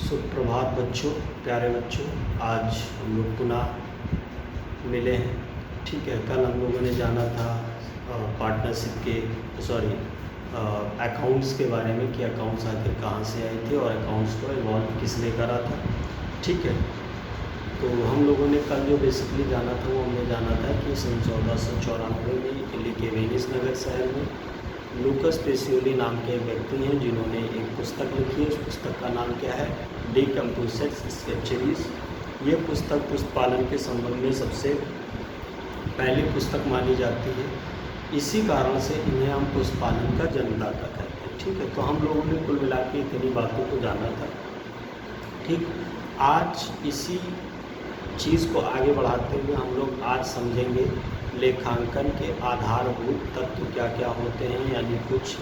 सुप्रभात बच्चों, प्यारे बच्चों। आज हम लोग पुनः मिले हैं। ठीक है, कल हम लोगों ने जाना था पार्टनरशिप के अकाउंट्स के बारे में कि अकाउंट्स आखिर कहाँ से आए थे और अकाउंट्स को इवॉल्व किसने करा था। ठीक है, तो हम लोगों ने कल जो बेसिकली जाना था वो हमने जाना था कि सन 1494 में इटली के वेनिस नगर शहर में लूकस पेसियोली नाम के एक व्यक्ति हैं जिन्होंने एक पुस्तक लिखी है। उस पुस्तक का नाम क्या है? डिकम्पोजिट स्केचेस। ये पुस्तक पुष्प पालन के संबंध में सबसे पहली पुस्तक मानी जाती है। इसी कारण से इन्हें हम पुष्प पालन का जन्मदाता कहते हैं। ठीक है, तो हम लोगों ने कुल मिला के इतनी बातों को जाना था। ठीक, आज इसी चीज़ को आगे बढ़ाते हुए हम लोग आज समझेंगे लेखांकन के आधारभूत तत्व क्या क्या होते हैं, यानी कुछ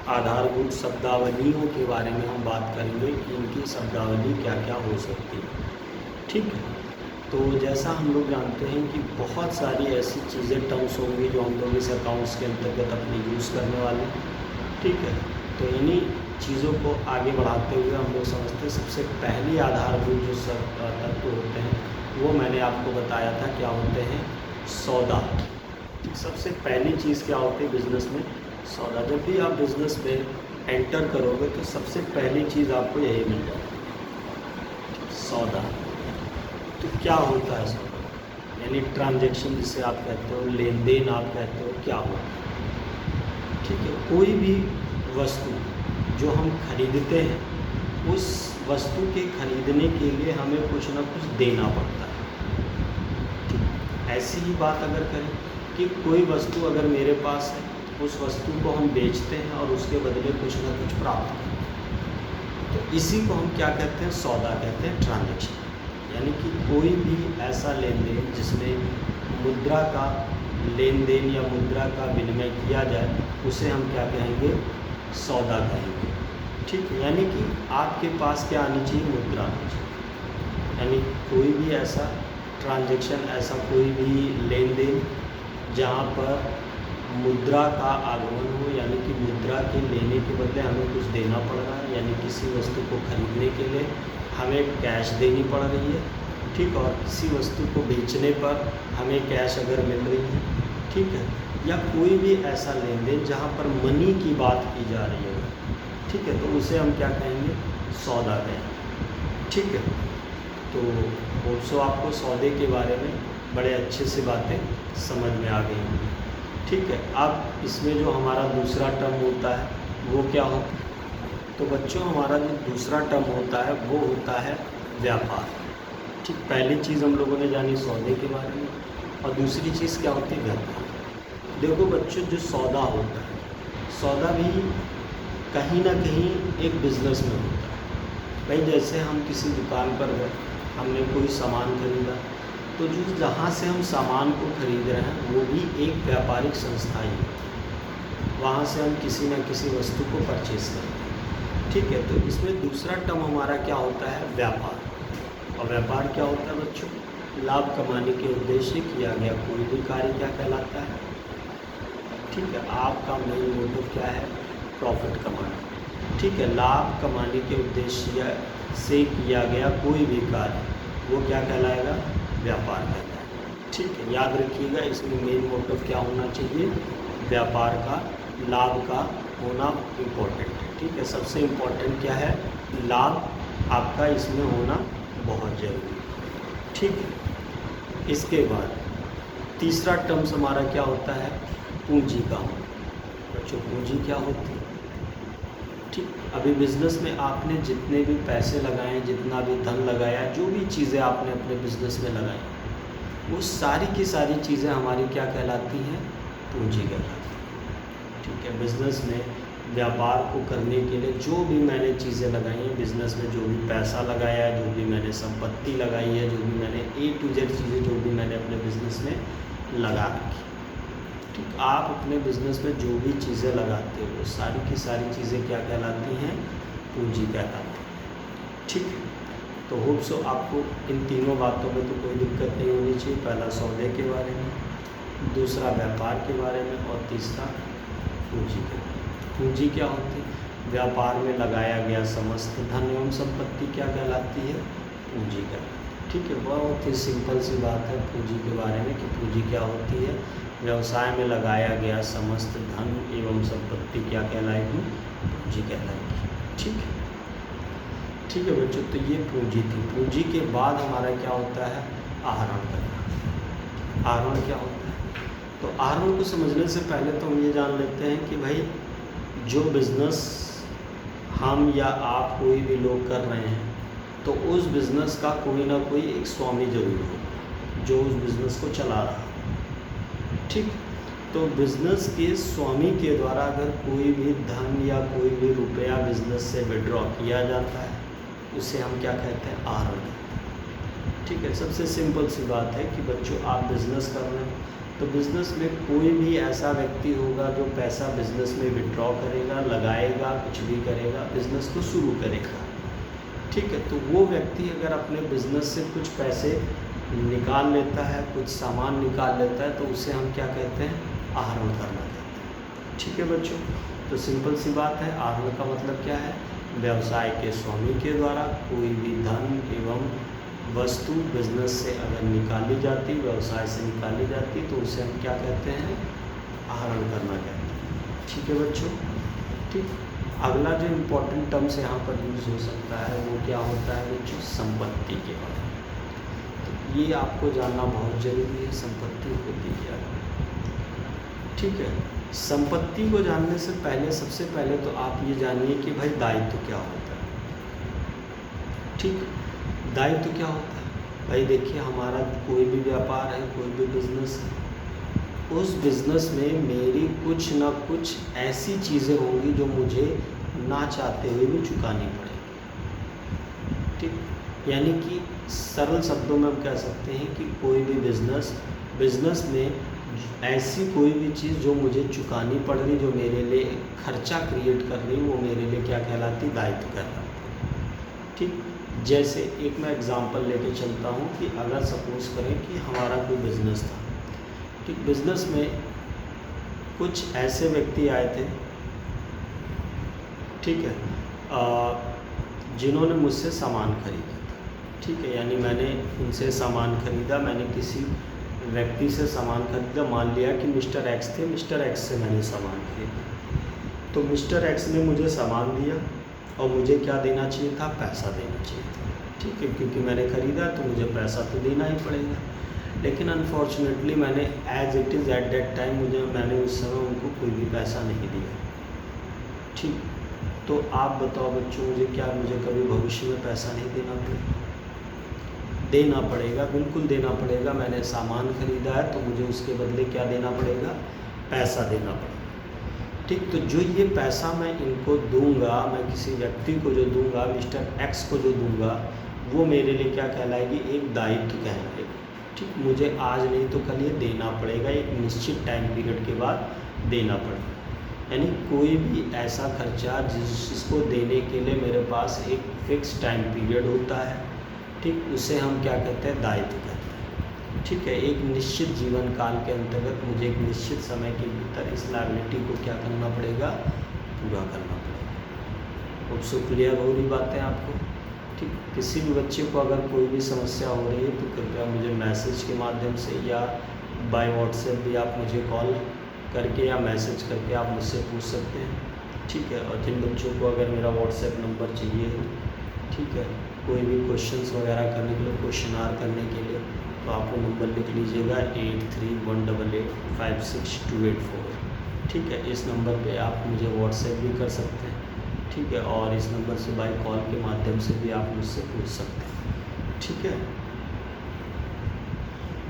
आधारभूत शब्दावलियों के बारे में हम बात करेंगे कि इनकी शब्दावली क्या क्या हो सकती है। ठीक है, तो जैसा हम लोग जानते हैं कि बहुत सारी ऐसी चीज़ें टर्म्स होंगी जो हम लोग इस अकाउंट्स के अंतर्गत अपने यूज़ करने वाले हैं। ठीक है, तो इन्हीं चीज़ों को आगे बढ़ाते हुए हम लोग समझते हैं सबसे पहली आधारभूत जो तत्व होते हैं वो मैंने आपको बताया था क्या होते हैं? सौदा। सबसे पहली चीज़ क्या होती है बिज़नेस में? सौदा। जब भी आप बिज़नेस में एंटर करोगे तो सबसे पहली चीज़ आपको यही मिल जाएगी, सौदा। तो क्या होता है सौदा? यानी ट्रांजैक्शन जिसे आप कहते हो, लेन देन आप कहते हो, क्या होता है? ठीक है, कोई भी वस्तु जो हम खरीदते हैं उस वस्तु के खरीदने के लिए हमें कुछ ना कुछ देना पड़ता है। ऐसी ही बात अगर करें कि कोई वस्तु अगर मेरे पास है, उस वस्तु को हम बेचते हैं और उसके बदले कुछ ना कुछ प्राप्त करते हैं, तो इसी को हम क्या कहते हैं? सौदा कहते हैं, ट्रांजैक्शन। यानी कि कोई भी ऐसा लेन देन जिसमें मुद्रा का लेन देन या मुद्रा का विनिमय किया जाए उसे हम क्या कहेंगे? सौदा कहेंगे। ठीक है, यानी कि आपके पास क्या आनी चाहिए? मुद्रा आनी चाहिए। यानी कोई भी ऐसा ट्रांजैक्शन, ऐसा कोई भी लेन देन जहाँ पर मुद्रा का आगमन हो, यानी कि मुद्रा के लेने के बदले हमें कुछ देना पड़ रहा है, यानी किसी वस्तु को खरीदने के लिए हमें कैश देनी पड़ रही है। ठीक, और किसी वस्तु को बेचने पर हमें कैश अगर मिल रही है। ठीक है, या कोई भी ऐसा लेन देन जहाँ पर मनी की बात की जा रही है। ठीक है, तो उसे हम क्या कहेंगे? सौदा कहेंगे। ठीक है, तो होप्सो आपको सौदे के बारे में बड़े अच्छे से बातें समझ में आ गई होंगी। ठीक है, अब इसमें जो हमारा दूसरा टर्म होता है वो क्या होता है? तो बच्चों हमारा जो दूसरा टर्म होता है वो होता है व्यापार। ठीक, पहली चीज़ हम लोगों ने जानी सौदे के बारे में, और दूसरी चीज़ क्या होती है? व्यापार। देखो बच्चों, जो सौदा होता है, सौदा भी कहीं ना कहीं एक बिज़नेस में होता है। भाई जैसे हम किसी दुकान पर गए, हमने कोई सामान खरीदा, तो जो जहाँ से हम सामान को खरीद रहे हैं वो भी एक व्यापारिक संस्था ही है। वहाँ से हम किसी न किसी वस्तु को परचेज करते हैं। ठीक है, तो इसमें दूसरा टर्म हमारा क्या होता है? व्यापार। और व्यापार क्या होता है बच्चों? लाभ कमाने के उद्देश्य किया गया कोई भी कार्य क्या कहलाता है? ठीक है, आपका मेन मोटिव क्या है? प्रॉफिट कमाना। ठीक है, लाभ कमाने के उद्देश्य से किया गया कोई भी कार्य वो क्या कहलाएगा? व्यापार कहता है। ठीक है, याद रखिएगा इसमें मेन मोटिव क्या होना चाहिए? व्यापार का, लाभ का होना इम्पोर्टेंट है। ठीक है, सबसे इम्पोर्टेंट क्या है? लाभ आपका इसमें होना बहुत ज़रूरी है। ठीक है, इसके बाद तीसरा टर्म्स हमारा क्या होता है? पूंजी का होना। बच्चों पूंजी क्या होती है? ठीक, अभी बिज़नेस में आपने जितने भी पैसे लगाए, जितना भी धन लगाया, जो भी चीज़ें आपने अपने बिज़नेस में लगाई, वो सारी की सारी चीज़ें हमारी क्या कहलाती हैं? पूंजी कहलाती हैं। ठीक है, बिज़नेस में व्यापार को करने के लिए जो भी मैंने चीज़ें लगाई हैं, बिज़नेस में जो भी पैसा लगाया है, जो भी मैंने संपत्ति लगाई है, जो भी मैंने A to Z चीज़ें जो भी मैंने अपने बिज़नेस में लगा रखी। ठीक, आप अपने बिज़नेस में जो भी चीज़ें लगाते हो सारी की सारी चीज़ें क्या कहलाती हैं? पूंजी कहलाती हैं। ठीक, तो होप सो आपको इन तीनों बातों में तो कोई दिक्कत नहीं होनी चाहिए। पहला सौदे के बारे में, दूसरा व्यापार के बारे में, और तीसरा पूंजी के बारे में। पूंजी क्या होती है? व्यापार में लगाया गया समस्त धन एवं संपत्ति क्या कहलाती है? पूंजी कहलाती है। ठीक है, बहुत ही सिंपल सी बात है पूंजी के बारे में कि पूंजी क्या होती है। व्यवसाय में लगाया गया समस्त धन एवं संपत्ति क्या कहलाएगी? पूंजी कहलाएगी। ठीक है, ठीक है बच्चों, तो ये पूंजी थी। पूंजी के बाद हमारा क्या होता है? आहरण करना। आहरण क्या होता है? तो आहरण को समझने से पहले तो हम ये जान लेते हैं कि भाई जो बिज़नेस हम या आप कोई भी लोग कर रहे हैं तो उस बिज़नेस का कोई ना कोई एक स्वामी जरूर होगा जो उस बिज़नेस को चला रहा है। ठीक, तो बिज़नेस के स्वामी के द्वारा अगर कोई भी धन या कोई भी रुपया बिज़नेस से विड्रॉ किया जाता है उसे हम क्या कहते हैं? आहरण कहते हैं। ठीक है, सबसे सिंपल सी बात है कि बच्चों आप बिज़नेस कर रहे हैं तो बिज़नेस में कोई भी ऐसा व्यक्ति होगा जो पैसा बिज़नेस में विड्रॉ करेगा, लगाएगा, कुछ भी करेगा, बिज़नेस को शुरू करेगा। ठीक है, तो वो व्यक्ति अगर अपने बिज़नेस से कुछ पैसे निकाल लेता है, कुछ सामान निकाल लेता है तो उसे हम क्या कहते हैं? आहरण करना कहते हैं। ठीक है बच्चों, तो सिंपल सी बात है। आहरण का मतलब क्या है? व्यवसाय के स्वामी के द्वारा कोई भी धन एवं वस्तु बिज़नेस से अगर निकाली जाती, व्यवसाय से निकाली जाती तो उसे हम क्या कहते हैं? आहरण करना कहते हैं। ठीक है बच्चों, ठीक। अगला जो इम्पोर्टेंट टर्म्स यहाँ पर यूज़ हो सकता है वो क्या होता है बच्चों? संपत्ति के बारे में। तो ये आपको जानना बहुत ज़रूरी है, संपत्ति होती क्या है। ठीक है, संपत्ति को जानने से पहले सबसे पहले तो आप ये जानिए कि भाई दायित्व क्या होता है। ठीक, दायित्व क्या होता है? भाई देखिए, हमारा कोई भी व्यापार है, कोई भी बिज़नेस है, उस बिज़नेस में मेरी कुछ ना कुछ ऐसी चीज़ें होंगी जो मुझे ना चाहते हुए भी चुकानी पड़ेगी। ठीक, यानी कि सरल शब्दों में हम कह सकते हैं कि कोई भी बिज़नेस में ऐसी कोई भी चीज़ जो मुझे चुकानी पड़ रही, जो मेरे लिए खर्चा क्रिएट कर रही, वो मेरे लिए क्या कहलाती? दायित्व कहलाती। ठीक, जैसे एक मैं एग्ज़ाम्पल लेके चलता हूँ कि अगर सपोज़ करें कि हमारा कोई बिज़नेस था। ठीक, बिज़नेस में कुछ ऐसे व्यक्ति आए थे, ठीक है, जिन्होंने मुझसे सामान खरीदा था। ठीक है, यानी मैंने उनसे सामान खरीदा, मैंने किसी व्यक्ति से सामान खरीदा। मान लिया कि मिस्टर एक्स थे, मिस्टर एक्स से मैंने सामान खरीदा। तो मिस्टर एक्स ने मुझे सामान दिया और मुझे क्या देना चाहिए था? पैसा देना चाहिए था। ठीक है, क्योंकि मैंने ख़रीदा तो मुझे पैसा तो देना ही पड़ेगा। लेकिन अनफॉर्चुनेटली मैंने as it is at that time मैंने उस समय उनको कोई भी पैसा नहीं दिया। ठीक, तो आप बताओ बच्चों, मुझे कभी भविष्य में पैसा नहीं देना पड़ेगा? देना पड़ेगा, बिल्कुल देना पड़ेगा। मैंने सामान खरीदा है तो मुझे उसके बदले क्या देना पड़ेगा? पैसा देना पड़ेगा। ठीक, तो जो ये पैसा मैं इनको दूंगा, मैं किसी व्यक्ति को जो दूंगा, मिस्टर एक्स को जो दूंगा, वो मेरे लिए क्या कहलाएगी? एक दायित्व कहलाएगी। ठीक, मुझे आज नहीं तो कल ये देना पड़ेगा, एक निश्चित टाइम पीरियड के बाद देना पड़ेगा। यानी कोई भी ऐसा खर्चा जिसको देने के लिए मेरे पास एक फ़िक्स टाइम पीरियड होता है, ठीक, उसे हम क्या कहते हैं? दायित्व कहते हैं। ठीक है, एक निश्चित जीवन काल के अंतर्गत मुझे एक निश्चित समय के भीतर इस लायबिलिटी को क्या करना पड़ेगा? पूरा करना पड़ेगा। अब सो क्लियर हो रही बातें आपको? ठीक, किसी भी बच्चे को अगर कोई भी समस्या हो रही है तो कृपया मुझे मैसेज के माध्यम से या बाय व्हाट्सएप भी आप मुझे कॉल करके या मैसेज करके आप मुझसे पूछ सकते हैं। ठीक है, और जिन बच्चों को अगर मेरा व्हाट्सएप नंबर चाहिए हो, ठीक है, कोई भी क्वेश्चंस वगैरह करने के लिए, क्वेश्चन आर करने के लिए, तो आप वो नंबर लिख लीजिएगा 8318856284। ठीक है, इस नंबर पे आप मुझे व्हाट्सएप भी कर सकते हैं। ठीक है, और इस नंबर से बाय कॉल के माध्यम से भी आप मुझसे पूछ सकते हैं। ठीक है,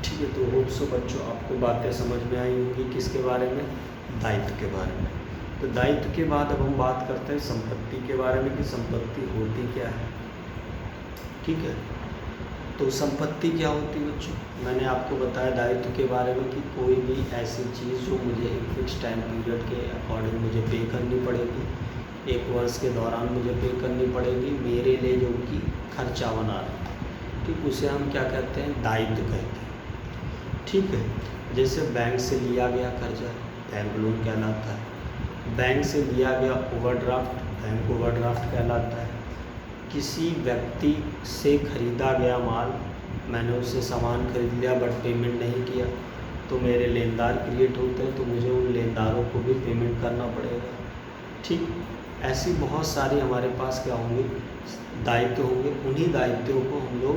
ठीक है, तो होप सो बच्चों आपको बातें समझ में आई होंगी किसके बारे में? दायित्व के बारे में। तो दायित्व के बाद अब हम बात करते हैं संपत्ति के बारे में कि संपत्ति होती क्या है। ठीक है, तो संपत्ति क्या होती है बच्चों? मैंने आपको बताया दायित्व के बारे में कि कोई भी ऐसी चीज़ जो मुझे एक फिक्स टाइम पीरियड के अकॉर्डिंग मुझे पे करनी पड़ेगी, एक वर्ष के दौरान मुझे पे करनी पड़ेगी, मेरे लिए जो कि खर्चा बना रहे हैं। ठीक, उसे हम क्या कहते हैं? दायित्व कहते हैं। ठीक है, जैसे बैंक से लिया गया कर्जा बैंक लोन कहलाता है, बैंक से लिया गया ओवरड्राफ्ट बैंक ओवरड्राफ्ट कहलाता है। किसी व्यक्ति से ख़रीदा गया माल, मैंने उससे सामान खरीद लिया बट पेमेंट नहीं किया, तो मेरे लेनदार क्रिएट होते हैं, तो मुझे उन लेनदारों को भी पेमेंट करना पड़ेगा। ठीक, ऐसी बहुत सारी हमारे पास क्या होंगे, दायित्व होंगे। उन्हीं दायित्वों को हम लोग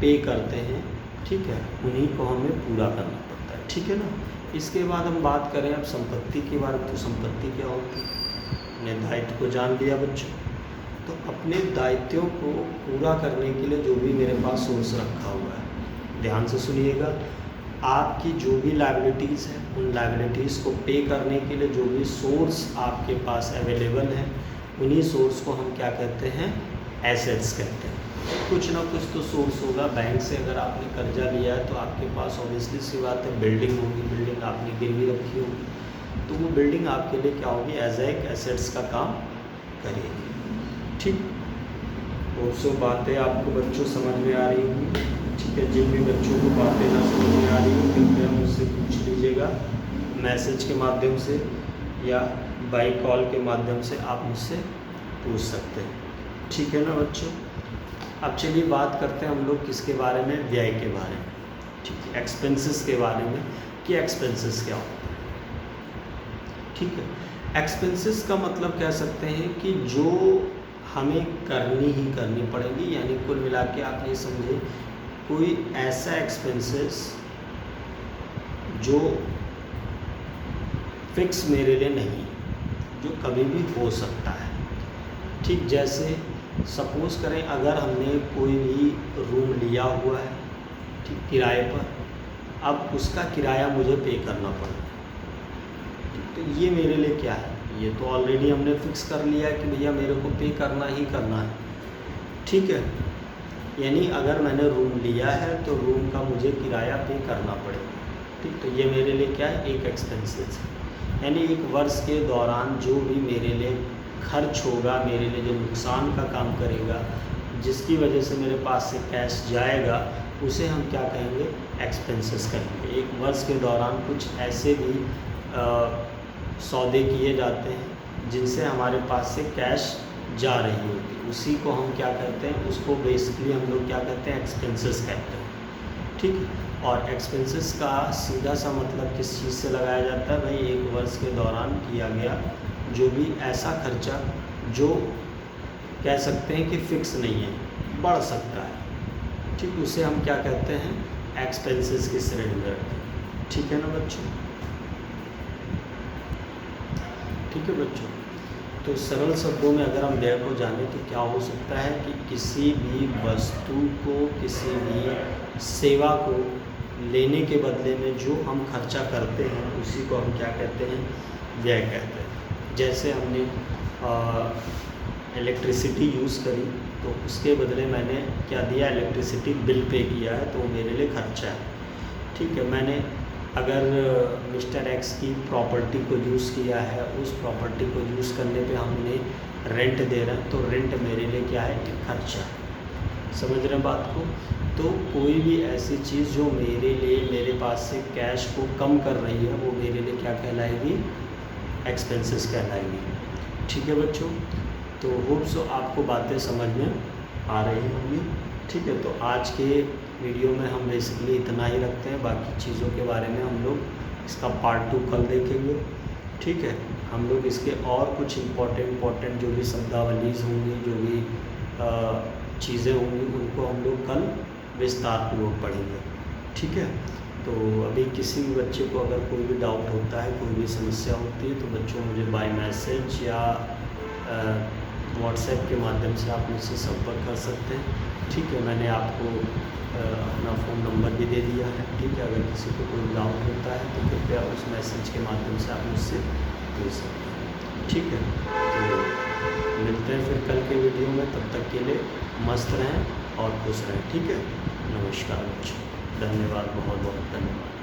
पे करते हैं। ठीक है, उन्हीं को हमें पूरा करना पड़ता है। ठीक है ना। इसके बाद हम बात करें अब संपत्ति के बारे में। तो संपत्ति क्या होती है, अपने दायित्व को जान लिया बच्चों। तो अपने दायित्वों को पूरा करने के लिए जो भी मेरे पास सोर्स रखा हुआ है, ध्यान से सुनिएगा। आपकी जो भी लायबिलिटीज़ हैं, उन लायबिलिटीज़ को पे करने के लिए जो भी सोर्स आपके पास अवेलेबल हैं, उन्हीं सोर्स को हम क्या कहते हैं, एसेट्स कहते हैं। कुछ ना कुछ तो सोर्स होगा। बैंक से अगर आपने कर्जा लिया है तो आपके पास ऑब्वियसली सी बात है बिल्डिंग होगी, बिल्डिंग आपने गिरवी रखी होगी, तो वो बिल्डिंग आपके लिए क्या होगी, एज एक एसेट्स का काम करेगी। ठीक, और सो बातें आपको बच्चों समझ में आ रही होंगी। ठीक है, जिन भी बच्चों को बातें ना समझ में आ रही हो कृपया मुझसे पूछ लीजिएगा, मैसेज के माध्यम से या बाई कॉल के माध्यम से आप मुझसे पूछ सकते हैं। ठीक है ना बच्चों। अब चलिए बात करते हैं हम लोग किसके बारे में, व्यय के बारे में। ठीक है, एक्सपेंसेस के बारे में कि एक्सपेंसेस क्या होता है। ठीक है, एक्सपेंसेस का मतलब कह सकते हैं कि जो हमें करनी ही करनी पड़ेगी, यानी कुल मिला के आप ये समझे कोई ऐसा एक्सपेंसेस जो फिक्स मेरे लिए नहीं, जो कभी भी हो सकता है। ठीक, जैसे सपोज़ करें अगर हमने कोई भी रूम लिया हुआ है, ठीक, किराए पर, अब उसका किराया मुझे पे करना पड़ा, तो ये मेरे लिए क्या है, ये तो ऑलरेडी हमने फिक्स कर लिया है कि भैया मेरे को पे करना ही करना है। ठीक है, यानी अगर मैंने रूम लिया है तो रूम का मुझे किराया पे करना पड़ेगा। ठीक, तो ये मेरे लिए क्या है, एक एक्सपेंसेस है। यानी एक वर्ष के दौरान जो भी मेरे लिए खर्च होगा, मेरे लिए जो नुकसान का काम करेगा, जिसकी वजह से मेरे पास से कैश जाएगा, उसे हम क्या कहेंगे, एक्सपेंसेस कहेंगे। एक वर्ष के दौरान कुछ ऐसे भी सौदे किए जाते हैं जिनसे हमारे पास से कैश जा रही होती है, उसी को हम क्या कहते हैं, उसको बेसिकली हम लोग क्या कहते हैं, एक्सपेंसेस कहते हैं। ठीक है, और एक्सपेंसेस का सीधा सा मतलब किस चीज़ से लगाया जाता है, भाई एक वर्ष के दौरान किया गया जो भी ऐसा खर्चा जो कह सकते हैं कि फिक्स नहीं है, बढ़ सकता है। ठीक, उसे हम क्या कहते हैं, एक्सपेंसेस की श्रेणी में रखते हैं। ठीक है ना बच्चों। ठीक है बच्चों, तो सरल शब्दों में अगर हम व्यय को जाने तो क्या हो सकता है कि किसी भी वस्तु को, किसी भी सेवा को लेने के बदले में जो हम खर्चा करते हैं उसी को हम क्या कहते हैं, व्यय कहते हैं। जैसे हमने इलेक्ट्रिसिटी यूज़ करी तो उसके बदले मैंने क्या दिया, इलेक्ट्रिसिटी बिल पे किया है, तो वो मेरे लिए खर्चा है। ठीक है, मैंने अगर मिस्टर एक्स की प्रॉपर्टी को यूज़ किया है, उस प्रॉपर्टी को यूज़ करने पे हम उन्हें रेंट दे रहे हैं, तो रेंट मेरे लिए क्या है, एक खर्चा है। समझ रहे हैं बात को। तो कोई भी ऐसी चीज़ जो मेरे लिए, मेरे पास से कैश को कम कर रही है, वो मेरे लिए क्या कहलाएगी, एक्सपेंसेस कहलाएगी। ठीक है बच्चों, तो होप सो आपको बातें समझ में आ रही होंगी। ठीक है, तो आज के वीडियो में हम बेसिकली इतना ही रखते हैं, बाकी चीज़ों के बारे में हम लोग इसका पार्ट 2 कल देखेंगे। ठीक है, हम लोग इसके और कुछ इम्पोर्टेंट जो भी शब्दावलीज होंगी, जो भी चीज़ें होंगी, उनको हम लोग कल विस्तारपूर्वक पढ़ेंगे। ठीक है, तो अभी किसी भी बच्चे को अगर कोई भी डाउट होता है, कोई भी समस्या होती है, तो बच्चों मुझे बाय मैसेज या व्हाट्सएप के माध्यम से आप मुझसे संपर्क कर सकते हैं। ठीक है, मैंने आपको अपना फ़ोन नंबर भी दे दिया है। ठीक है, अगर किसी को कोई डाउट होता है तो कृपया उस मैसेज के माध्यम से आप मुझसे पूछ सकते हैं। ठीक है, तो मिलते हैं फिर कल के वीडियो में। तब तक के लिए मस्त रहें और खुश रहें। ठीक है, नमस्कार बच्चों, धन्यवाद, बहुत बहुत धन्यवाद।